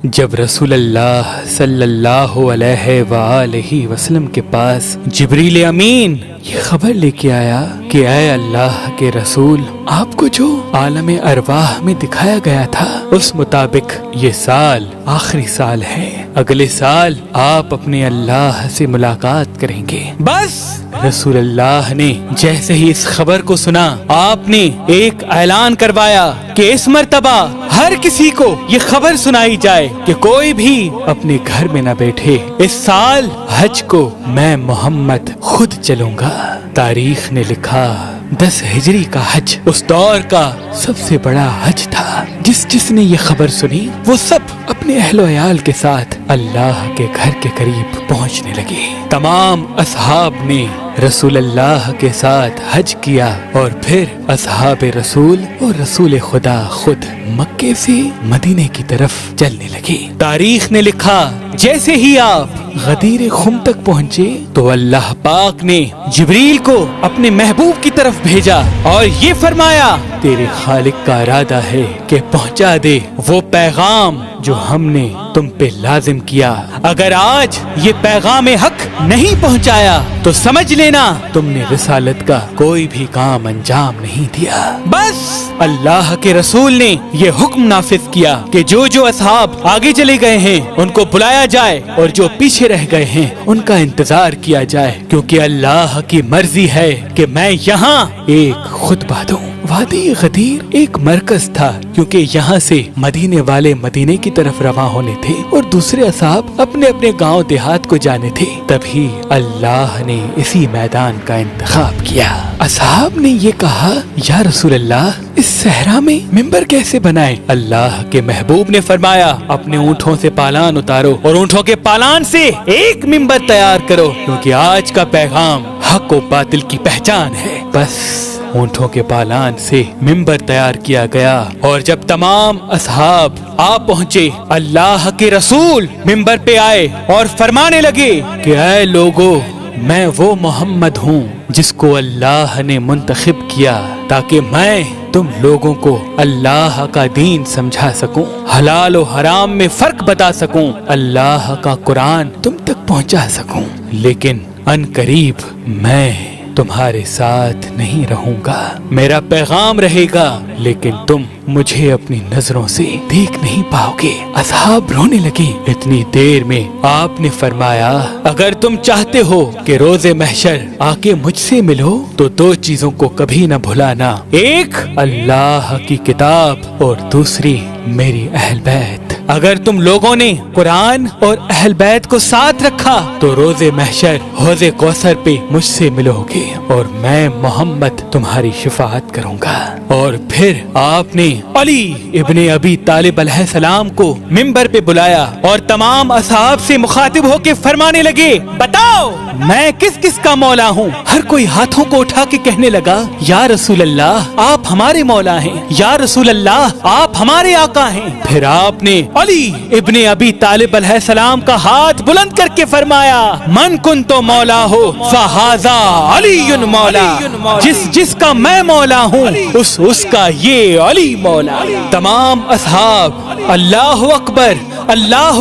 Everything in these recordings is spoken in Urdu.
جب رسول اللہ صلی اللہ علیہ وآلہ وسلم کے پاس جبریل امین یہ خبر لے کے آیا کہ اے اللہ کے رسول، آپ کو جو عالم ارواح میں دکھایا گیا تھا اس مطابق یہ سال آخری سال ہے، اگلے سال آپ اپنے اللہ سے ملاقات کریں گے۔ بس رسول اللہ نے جیسے ہی اس خبر کو سنا، آپ نے ایک اعلان کروایا کہ اس مرتبہ ہر کسی کو یہ خبر سنائی جائے کہ کوئی بھی اپنے گھر میں نہ بیٹھے، اس سال حج کو میں محمد خود چلوں گا۔ تاریخ نے لکھا 10 ہجری کا حج اس دور کا سب سے بڑا حج تھا۔ جس نے یہ خبر سنی وہ سب اپنے اہل و عیال کے ساتھ اللہ کے گھر کے قریب پہنچنے لگے۔ تمام اصحاب نے رسول اللہ کے ساتھ حج کیا اور پھر اصحاب رسول اور رسول خدا خود مکے سے مدینے کی طرف چلنے لگے۔ تاریخ نے لکھا جیسے ہی آپ غدیر خم تک پہنچے تو اللہ پاک نے جبریل کو اپنے محبوب کی طرف بھیجا اور یہ فرمایا تیرے خالق کا ارادہ ہے کہ پہنچا دے وہ پیغام جو ہم نے تم پہ لازم کیا۔ اگر آج یہ پیغام حق نہیں پہنچایا تو سمجھ لینا تم نے رسالت کا کوئی بھی کام انجام نہیں دیا۔ بس اللہ کے رسول نے یہ حکم نافذ کیا کہ جو اصحاب آگے چلے گئے ہیں ان کو بلایا جائے اور جو پیچھے رہ گئے ہیں ان کا انتظار کیا جائے، کیونکہ اللہ کی مرضی ہے کہ میں یہاں ایک خطبہ دوں۔ وادی غدیر ایک مرکز تھا، کیونکہ یہاں سے مدینے والے مدینے کی طرف رواں ہونے تھے اور دوسرے اصحاب اپنے اپنے گاؤں دیہات کو جانے تھے۔ تبھی اللہ نے اسی میدان کا انتخاب کیا۔ اصحاب نے یہ کہا یا رسول اللہ اس صحرا میں ممبر کیسے بنائے؟ اللہ کے محبوب نے فرمایا اپنے اونٹوں سے پالان اتارو اور اونٹوں کے پالان سے ایک ممبر تیار کرو، کیونکہ آج کا پیغام حق و باطل کی پہچان ہے۔ بس اونٹوں کے پالان سے ممبر تیار کیا گیا اور جب تمام اصحاب آ پہنچے، اللہ کے رسول ممبر پہ آئے اور فرمانے لگے کہ اے لوگو، میں وہ محمد ہوں جس کو اللہ نے منتخب کیا تاکہ میں تم لوگوں کو اللہ کا دین سمجھا سکوں، حلال و حرام میں فرق بتا سکوں، اللہ کا قرآن تم تک پہنچا سکوں۔ لیکن ان قریب میں تمہارے ساتھ نہیں رہوں گا، میرا پیغام رہے گا لیکن تم مجھے اپنی نظروں سے دیکھ نہیں پاؤ گے۔ اصحاب رونے لگے۔ اتنی دیر میں آپ نے فرمایا اگر تم چاہتے ہو کہ روز محشر آ کے مجھ سے ملو تو 2 چیزوں کو کبھی نہ بھلانا، ایک اللہ کی کتاب اور دوسری میری اہل بیت۔ اگر تم لوگوں نے قرآن اور اہل بیت کو ساتھ رکھا تو روز محشر حوض کوثر پہ مجھ سے ملو گے اور میں محمد تمہاری شفاعت کروں گا۔ اور پھر آپ نے علی ابن ابی طالب علیہ السلام کو ممبر پہ بلایا اور تمام اصحاب سے مخاطب ہو کے فرمانے لگے بتاؤ میں کس کس کا مولا ہوں؟ ہر کوئی ہاتھوں کو اٹھا کے کہنے لگا یا رسول اللہ آپ ہمارے مولا ہیں، یا رسول اللہ آپ ہمارے آقا ہیں۔ پھر آپ نے علی ابن ابی طالب علیہ السلام کا ہاتھ بلند کر کے فرمایا من کن تو مولا ہو فہذا علی مولا، جس کا میں مولا ہوں اس کا یہ علی مولا۔ تمام اصحاب اللہ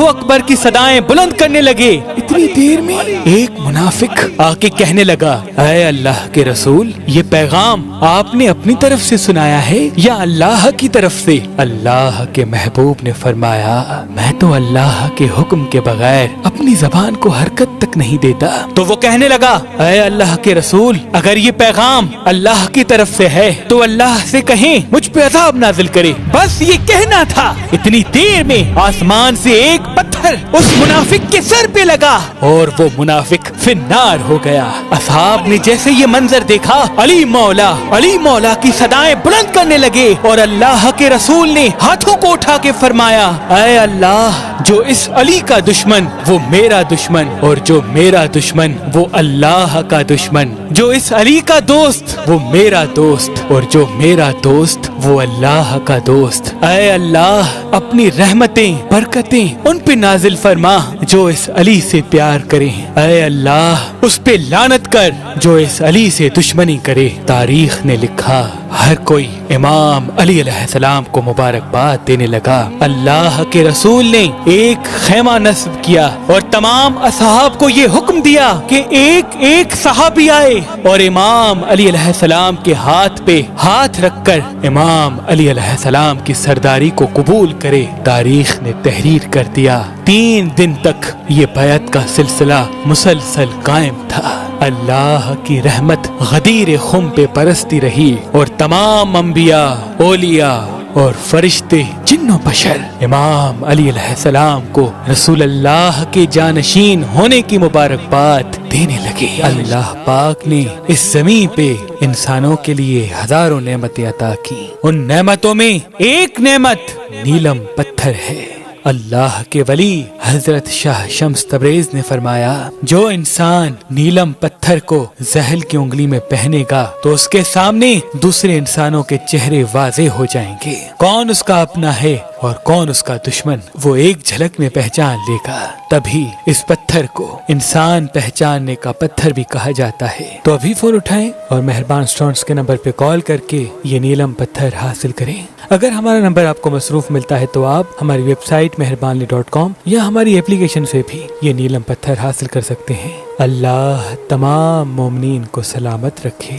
اکبر کی صدائیں بلند کرنے لگے۔ اتنی دیر میں ایک منافق آ کے کہنے لگا اے اللہ کے رسول یہ پیغام آپ نے اپنی طرف سے سنایا ہے یا اللہ کی طرف سے؟ اللہ کے محبوب نے فرمایا میں تو اللہ کے حکم کے بغیر اپنی زبان کو حرکت تک نہیں دیتا۔ تو وہ کہنے لگا اے اللہ کے رسول اگر یہ پیغام اللہ کی طرف سے ہے تو اللہ سے کہیں مجھ پہ عذاب نازل کرے، بس یہ کہنا تھا۔ اتنی دیر میں آسمان سے ایک پتھر اس منافق کے سر پہ لگا اور وہ منافق فی النار ہو گیا۔ اصحاب نے جیسے یہ منظر دیکھا علی مولا کی صدائیں بلند کرنے لگے اور اللہ کے رسول نے ہاتھوں کو اٹھا کے فرمایا اے اللہ جو اس علی کا دشمن وہ میرا دشمن اور جو میرا دشمن وہ اللہ کا دشمن، جو اس علی کا دوست وہ میرا دوست اور جو میرا دوست وہ اللہ کا دوست۔ اے اللہ اپنی رحمتیں برکتیں ان پہ نازل فرما جو اس علی سے پیار کرے. اے اللہ اس پہ لعنت کر جو اس علی سے دشمنی کرے. تاریخ نے لکھا ہر کوئی امام علی علیہ السلام کو مبارکباد دینے لگا. اللہ کے رسول نے ایک خیمہ نصب کیا اور تمام اصحاب کو یہ حکم دیا کہ ایک ایک صحابی آئے اور امام علی علیہ السلام کے ہاتھ پہ ہاتھ رکھ کر امام علی علیہ السلام کی سرداری کو قبول کرے. تاریخ نے تحریر کر دیا 3 دن تک یہ بیعت کا سلسلہ مسلسل قائم تھا. اللہ کی رحمت غدیر خم پہ برستی رہی اور تمام انبیاء اولیاء اور فرشتے جن و بشر امام علی علیہ السلام کو رسول اللہ کے جانشین ہونے کی مبارکباد دینے لگے. اللہ پاک نے اس زمین پہ انسانوں کے لیے ہزاروں نعمتیں عطا کی. ان نعمتوں میں ایک نعمت نیلم پتھر ہے. اللہ کے ولی حضرت شاہ شمس تبریز نے فرمایا جو انسان نیلم پتھر کو زحل کی انگلی میں پہنے گا تو اس کے سامنے دوسرے انسانوں کے چہرے واضح ہو جائیں گے. کون اس کا اپنا ہے اور کون اس کا دشمن وہ ایک جھلک میں پہچان لے گا. تبھی اس پتھر کو انسان پہچاننے کا پتھر بھی کہا جاتا ہے. تو ابھی فون اٹھائیں اور مہربان اسٹونز کے نمبر پہ کال کر کے یہ نیلم پتھر حاصل کریں. اگر ہمارا نمبر آپ کو مصروف ملتا ہے تو آپ ہماری ویب سائٹ مہربانی.com یا ہماری اپلیکیشن سے بھی یہ نیلم پتھر حاصل کر سکتے ہیں. اللہ تمام مومنین کو سلامت رکھے.